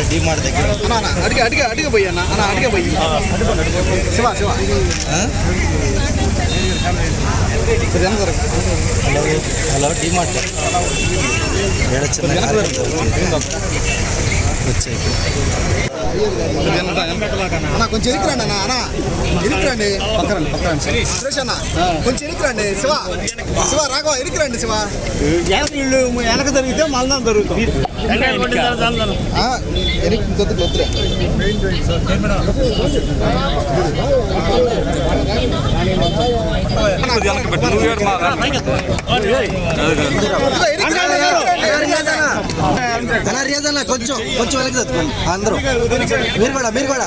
డిమార్ట్ దగ్గర అడిగే పోయి అన్న అడిగే పోయి శివ శివ హలో డిమార్ట్ వచ్చాయి కొంచెం ఎరికిరండి అన్న ఎరికిరండి పక్కన సురేష్ అన్న కొంచెం ఎరికిరండి శివ శివ రాఘవ ఎరికిరండి శివ వెనక జరిగితే మళ్ళా జరుగుతుంది కొంచెం కొంచెం వెనక చదువుకోండి అందరూ మీరు కూడా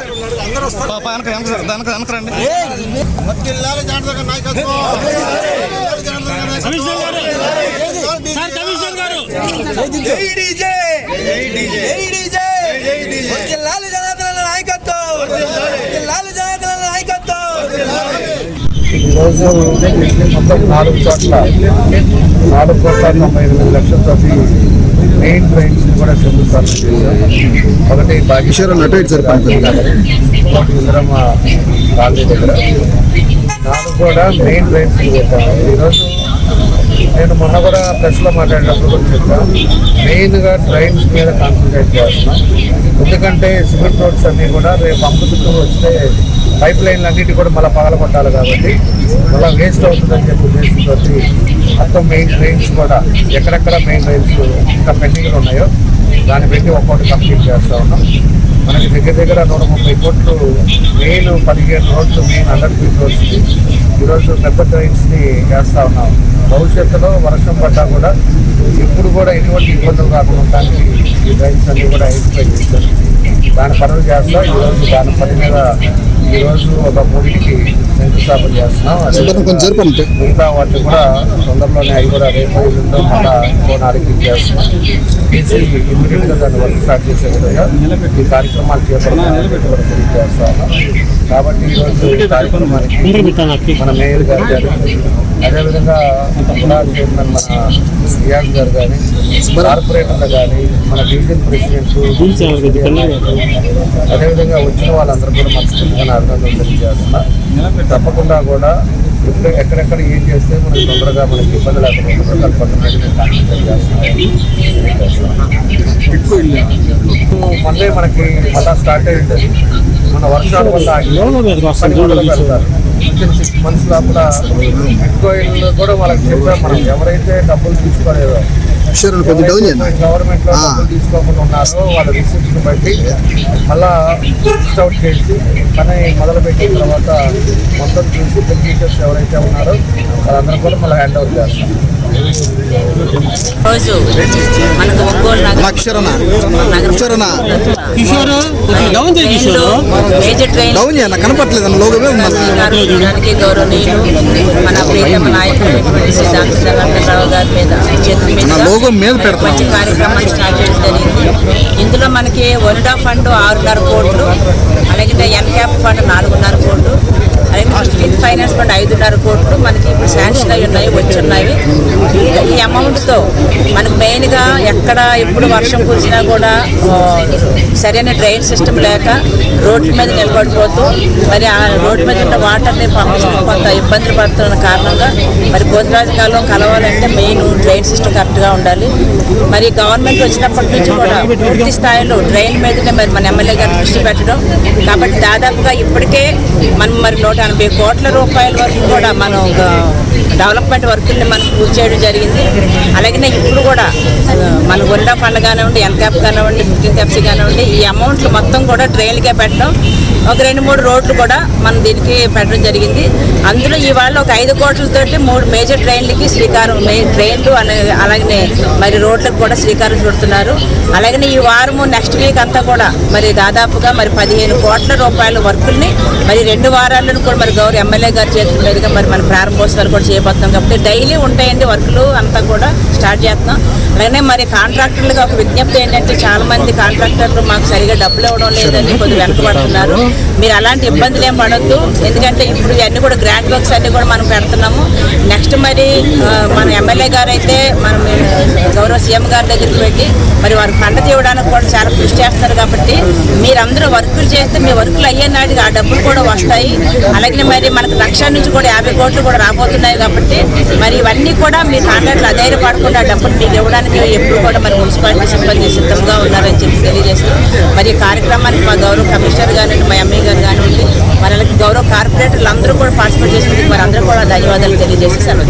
అందరూ వెనకరండి ఈరోజు మొత్తం 4 చోట్ల 4,98,00,000 మెయిన్ ట్రైన్స్ కూడా శంకుస్థాపన చేశారు. ఒకటి భాగ్యశ్వర ఇంద్రమ్మ కాలనీ దగ్గర 4 కూడా మెయిన్ ట్రైన్స్ పెట్టాము. ఈరోజు నేను మొన్న కూడా ప్రెస్లో మాట్లాడినప్పుడు కూడా చెప్పాను, మెయిన్గా ట్రైన్స్ మీద కాన్సన్ట్రేట్ చేస్తున్నాం. ఎందుకంటే సిమెంట్ రోడ్స్ అన్నీ కూడా రేపు అమ్ముతూ వస్తే పైప్ లైన్లు అన్నిటి కూడా మళ్ళీ పగలగొట్టాలి కాబట్టి మళ్ళీ వేస్ట్ అవుతుందని చెప్పి ఉద్దేశంతో మొత్తం మెయిన్ ట్రైన్స్ కూడా ఎక్కడెక్కడ మెయిన్ ట్రైన్స్ ఇంకా పెండింగ్లు ఉన్నాయో దాన్ని పెట్టి ఒక్కొక్కటి కంప్లీట్ చేస్తూ ఉన్నాం. మనకి దగ్గర 130 కోట్లు మెయిన్ 15 రోడ్లు మెయిన్ అండర్ గ్రౌండ్ రోడ్స్కి ఈరోజు పెద్ద ట్రైన్స్ని వేస్తూ ఉన్నాం. భవిష్యత్తులో వర్షం పడ్డా కూడా ఇప్పుడు కూడా ఎటువంటి ఇబ్బందులు కాకుండా ఉండడానికి ఈ ట్రైన్స్ అన్నీ కూడా ఐడెంటిఫై చేశారు. దాని పనులు చేస్తాం. ఈరోజు దాని పని మీద ఈరోజు ఒక 3కి శంకుస్థాపన చేస్తున్నాం. మిగతా వాటిని కూడా తొందరలోనే అవి కూడా రేపు ఎల్లుండో మళ్ళా ఇంకో 4కి చేస్తున్నాం. చేసి ఇమ్మీడియట్గా దాన్ని వర్క్ స్టార్ట్ చేసే విధంగా ఈ కార్యక్రమాలు చేపట్టాలని చేస్తా ఉన్నాం. కాబట్టి ఈరోజు ఈ కార్యక్రమానికి మన మేయర్ గారు కానీ అదేవిధంగా మురార్ చైర్మన్ మన రియాజ్ గారు కానీ కార్పొరేటర్లు కానీ మన డివిజన్ ప్రెసిడెంట్ అదేవిధంగా వచ్చిన వాళ్ళందరూ కూడా మనస్ఫూర్తిగా అభినందనలు తెలియజేస్తున్నా. తప్పకుండా కూడా ఎక్కడెక్కడ ఏం చేస్తే మనకి తొందరగా మనకి ఇబ్బంది లేకుండా కాన్సన్ట్రేట్ చేస్తున్నాం. మొన్నే మనకి మళ్ళా స్టార్ట్ అయ్యింది. మన వర్షాల వల్ల 6 months లోపల బిట్కాయిన్ కూడా వాళ్ళకి చెప్పాం. మనం ఎవరైతే డబ్బులు తీసుకోలేదో గవర్నమెంట్ లో డబ్బులు తీసుకోకుండా ఉన్నారో వాళ్ళ రిసిప్ట్ని బట్టి మళ్ళా లిస్ట్ అవుట్ చేసి పని మొదలుపెట్టిన తర్వాత మొత్తం చూసి బెనిఫిషియర్స్ ఎవరైతే ఉన్నారో వాళ్ళందరూ కూడా మళ్ళీ హ్యాండ్ ఓవర్ చేస్తాం. కనపట్లేదు లోగో మీద మంచి కార్యక్రమాన్ని స్టార్ట్ చేయడం జరిగింది. ఇందులో మనకి వనిడా ఫండ్ 6.5 కోట్లు, అలాగే ఎన్క్యాప్ ఫండ్ 4.5 కోట్లు, అలాగే ఫిఫ్టీన్త్ ఫైనాన్స్ ఫండ్ 5.5 కోట్లు మనకి ఇప్పుడు శాంక్షన్ అయి ఉన్నాయి, వచ్చున్నాయి. ఈ అమౌంట్తో మనకు మెయిన్గా ఎక్కడ ఎప్పుడు వర్షం కురిసినా కూడా సరైన డ్రైన్ సిస్టమ్ లేక రోడ్ల మీద నిలబడిపోతూ మరి ఆ రోడ్డు మీద ఉన్న వాటర్ని పంపించడం కొంత ఇబ్బందులు పడుతున్న కారణంగా మరి భోజరాజు కాలం కలవాలంటే మెయిన్ డ్రైన్ సిస్టమ్ కరెక్ట్గా ఉండాలి. మరి గవర్నమెంట్ వచ్చినప్పటి నుంచి కూడా పూర్తి స్థాయిలో డ్రైన్ మీదనే మరి మన ఎమ్మెల్యే గారు దృష్టి పెట్టడం కాబట్టి దాదాపుగా ఇప్పటికే మనం మరి 180 కోట్ల రూపాయల వరకు కూడా మనం డెవలప్మెంట్ వర్కుల్ని మనం పూర్తి చేయడం జరిగింది. అలాగే ఇప్పుడు కూడా మన వనిడా ఫండ్ కానివ్వండి, ఎన్క్యాప్ కానివ్వండి, 15th FC కానివ్వండి, ఈ అమౌంట్లు మొత్తం కూడా ట్రైన్లకే పెట్టడం, ఒక 2-3 రోడ్లు కూడా మనం దీనికి పెట్టడం జరిగింది. అందులో ఇవాళ ఒక 5 కోట్లతోటి 3 మేజర్ ట్రైన్లకి శ్రీకారం, ట్రైన్లు అలాగే మరి రోడ్లకు కూడా శ్రీకారం చుడుతున్నారు. అలాగే ఈ వారము నెక్స్ట్ వీక్ అంతా కూడా మరి దాదాపుగా మరి 15 కోట్ల రూపాయల వర్కుల్ని మరి 2 వారాలను కూడా మరి గౌరవ ఎమ్మెల్యే గారి చేతుల మీదుగా మరి మన ప్రారంభోత్సవాలు కూడా చేయబోతున్నాం. కాబట్టి డైలీ ఉంటాయండి వర్కులు అంతా కూడా స్టార్ట్ చేస్తున్నాం. అలాగే మరి కాంట్రాక్టర్లుగా ఒక విజ్ఞప్తి ఏంటంటే చాలా మంది కాంట్రాక్టర్లు మాకు సరిగా డబ్బులు ఇవ్వడం లేదని కొద్దిగా వెనకబడుతున్నారు. మీరు అలాంటి ఇబ్బందులు ఏం పడొద్దు. ఎందుకంటే ఇప్పుడు ఇవన్నీ కూడా గ్రాంట్ వర్క్స్ అన్ని కూడా మనం పెడుతున్నాము. నెక్స్ట్ మరి మన ఎమ్మెల్యే గారు అయితే మనం గౌరవ సీఎం గారి దగ్గరికి పెట్టి మరి వారు ఫండ్ తీయడానికి కూడా చాలా కృషి చేస్తారు. కాబట్టి మీరందరూ వర్కులు చేస్తే మీ వర్కులు అయ్యే నాటికి ఆ డబ్బులు కూడా వస్తాయి. అలాగే మరి మనకు 1,00,000 నుంచి కూడా 50 కోట్లు కూడా రాబోతున్నాయి. కాబట్టి మరి ఇవన్నీ కూడా మీ కాంట్రాక్ట్లు అధైర్యపడకుండా డబ్బులు మీకు ఇవ్వడానికి ఎప్పుడు కూడా మరి మున్సిపాలిటీ సిబ్బంది సిద్ధంగా ఉన్నారని చెప్పి తెలియజేస్తూ మరి ఈ కార్యక్రమానికి మా గౌరవ కమిషనర్ కానివ్వండి, మా ఎంఏ గారు కానివ్వండి, మరి అలాగే గౌరవ కార్పొరేటర్లు అందరూ కూడా పార్టిసిపేట్ చేసినందుకు మరి అందరూ కూడా ధన్యవాదాలు తెలియజేసి సెలవు.